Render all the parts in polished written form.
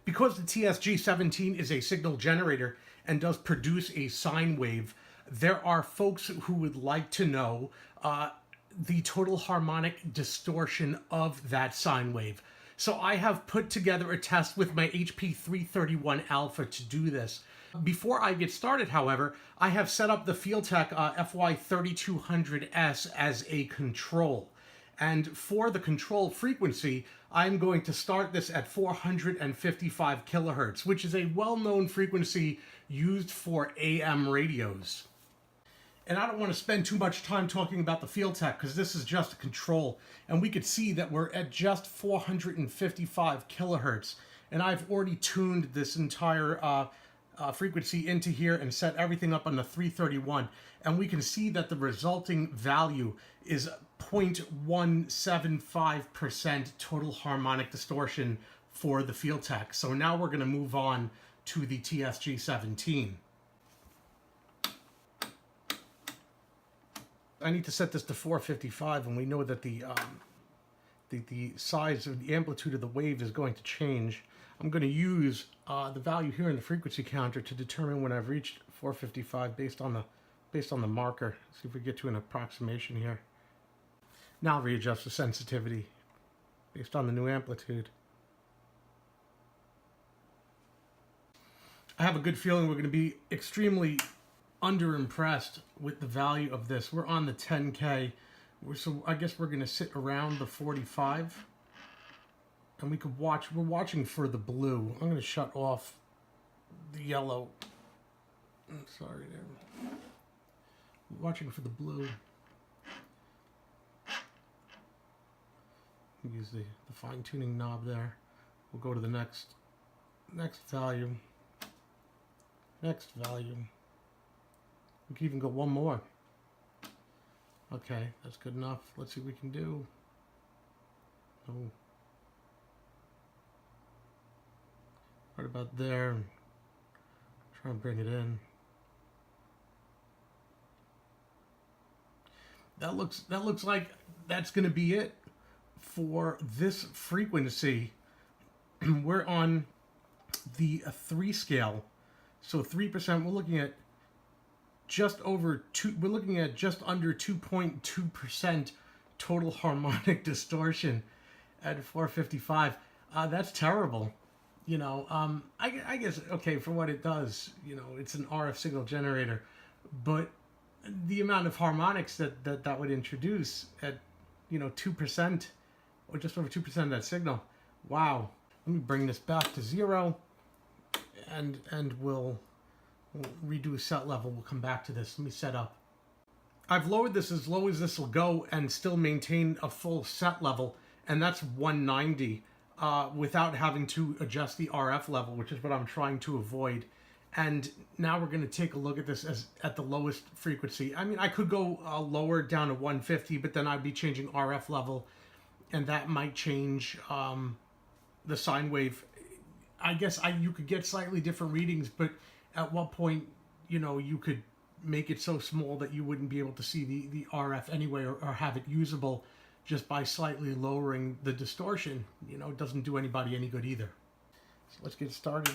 Because the TSG-17 is a signal generator and does produce a sine wave, there are folks who would like to know the total harmonic distortion of that sine wave. So I have put together a test with my HP331 Alpha to do this. Before I get started, however, I have set up the Feeltech FY3200S as a control. And for the control frequency, I'm going to start this at 455 kilohertz, which is a well-known frequency used for AM radios. And I don't want to spend too much time talking about the Feeltech because this is just a control. And we could see that we're at just 455 kilohertz. And I've already tuned this entire frequency into here and set everything up on the 331. And we can see that the resulting value is 0.175% total harmonic distortion for the Feeltech. So now we're going to move on to the TSG-17. I need to set this to 455, and we know that the size of the amplitude of the wave is going to change. I'm going to use the value here in the frequency counter to determine when I've reached 455 based on the marker. See if we get to an approximation here. Now I'll readjust the sensitivity based on the new amplitude. I have a good feeling we're going to be extremely underimpressed with the value of this. We're on the 10K, so I guess we're going to sit around the 45. And we could watch, we're watching for the blue. I'm going to shut off the yellow. I'm sorry there. We're watching for the blue. Use the fine-tuning knob there. We'll go to the next value. Next value. We can even go one more. Okay, that's good enough. Let's see what we can do. Oh. Right about there. Try and bring it in. That looks like that's going to be it for this frequency. We're on the 3 scale. So 3%, we're looking at just over 2, we're looking at just under 2.2% total harmonic distortion at 455. That's terrible. You know, I guess, okay, for what it does, you know, it's an RF signal generator, but the amount of harmonics that would introduce at, you know, 2% or just over 2% of that signal. Wow. Let me bring this back to 0 and we'll redo a set level. We'll come back to this. Let me set up. I've lowered this as low as this will go and still maintain a full set level, and that's 190 without having to adjust the RF level, which is what I'm trying to avoid. And now we're going to take a look at this at the lowest frequency. I mean, I could go lower down to 150, but then I'd be changing RF level, and that might change the sine wave. I guess you could get slightly different readings, but at what point, you know, you could make it so small that you wouldn't be able to see the RF anyway, or have it usable just by slightly lowering the distortion. You know, it doesn't do anybody any good either. So let's get started.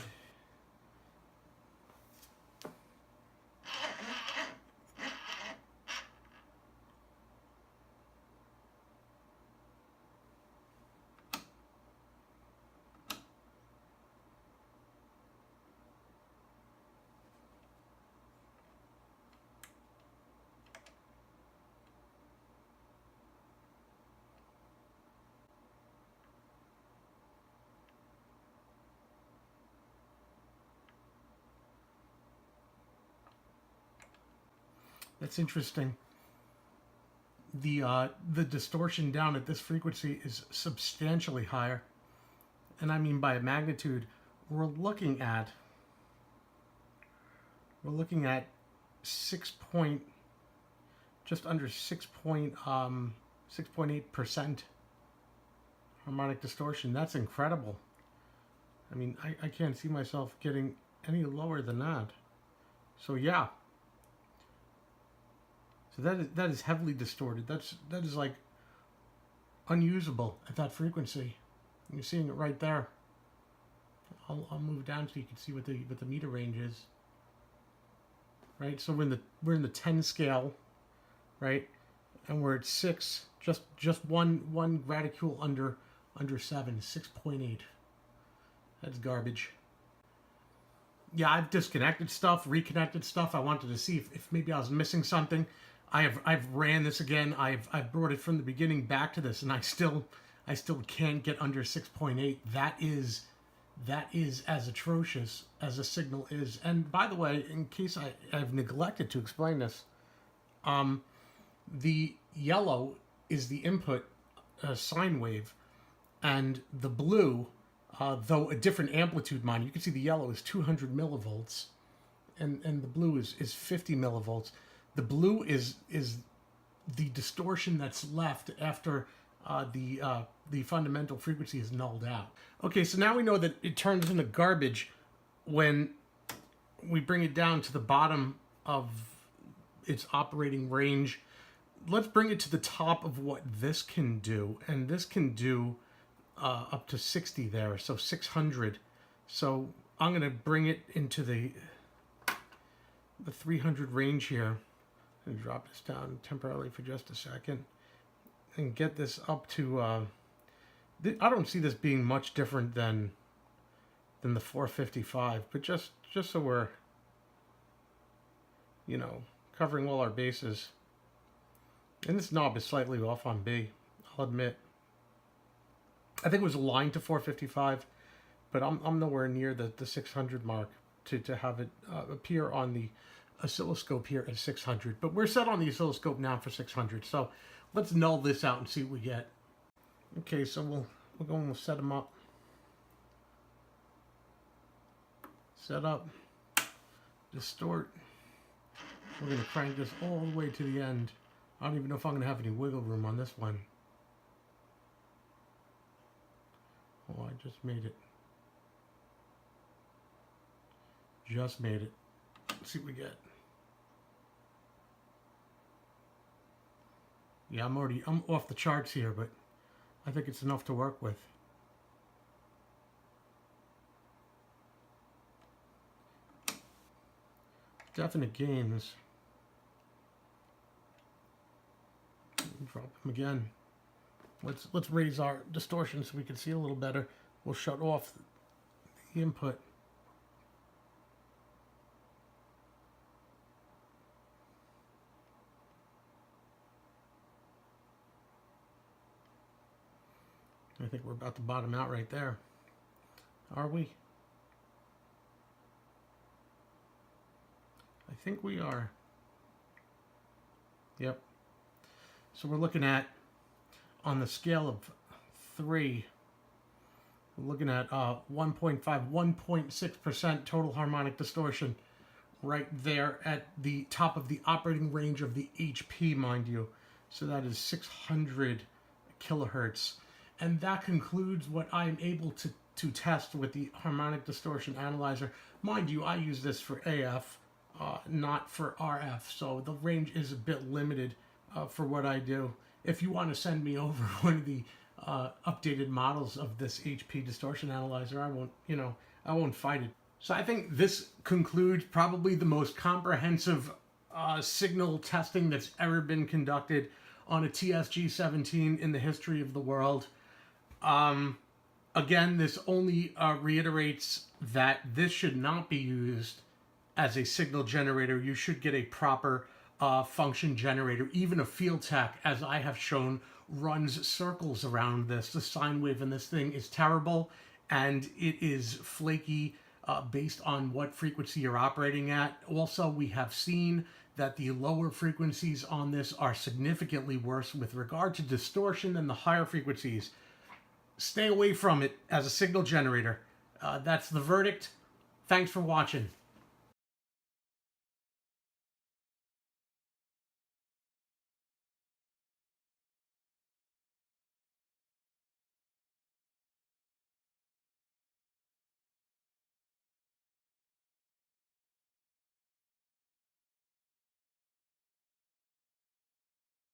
That's interesting. The distortion down at this frequency is substantially higher, and I mean by a magnitude. We're looking at 6.8% harmonic distortion. That's incredible. I mean, I can't see myself getting any lower than that. So yeah. So that is heavily distorted. That is like unusable at that frequency. You're seeing it right there. I'll move down so you can see what the meter range is. Right, so we're in the 10 scale, right, and we're at 6, just one radicule under 7, 6.8. That's garbage. Yeah, I've disconnected stuff, reconnected stuff. I wanted to see if maybe I was missing something. I've ran this again. I've brought it from the beginning back to this, and I still can't get under 6.8. That is as atrocious as a signal is. And by the way, in case I've neglected to explain this, the yellow is the input sine wave, and the blue, though a different amplitude, mind you can see the yellow is 200 millivolts, and the blue is 50 millivolts. The blue is the distortion that's left after the fundamental frequency is nulled out. Okay, so now we know that it turns into garbage when we bring it down to the bottom of its operating range. Let's bring it to the top of what this can do, and this can do up to 60 there, so 600. So I'm going to bring it into the 300 range here and drop this down temporarily for just a second and get this up to I don't see this being much different than the 455, but just so we're, you know, covering all our bases. And this knob is slightly off on B, I'll admit. I think it was aligned to 455, but I'm nowhere near the 600 mark to have it appear on the oscilloscope here at 600. But we're set on the oscilloscope now for 600, so let's null this out and see what we get. Okay, so we'll go and we'll set them up. Set up, distort. We're going to crank this all the way to the end. I don't even know if I'm going to have any wiggle room on this one. Oh, I just made it. Just made it. Let's see what we get. Yeah, I'm off the charts here, but I think it's enough to work with. Definite gains. Drop them again. Let's raise our distortion so we can see a little better. We'll shut off the input. I think we're about to bottom out right there. Are we? I think we are. Yep. So we're looking at, on the scale of 3, we're looking at 1.5, 1.6% total harmonic distortion right there at the top of the operating range of the HP, mind you. So that is 600 kilohertz. And that concludes what I'm able to test with the harmonic distortion analyzer. Mind you, I use this for AF, not for RF, so the range is a bit limited for what I do. If you want to send me over one of the updated models of this HP distortion analyzer, I won't fight it. So I think this concludes probably the most comprehensive signal testing that's ever been conducted on a TSG-17 in the history of the world. Again, this only reiterates that this should not be used as a signal generator. You should get a proper function generator. Even a Feeltech, as I have shown, runs circles around this. The sine wave in this thing is terrible, and it is flaky based on what frequency you're operating at. Also, we have seen that the lower frequencies on this are significantly worse with regard to distortion than the higher frequencies. Stay away from it as a signal generator. That's the verdict. Thanks for watching.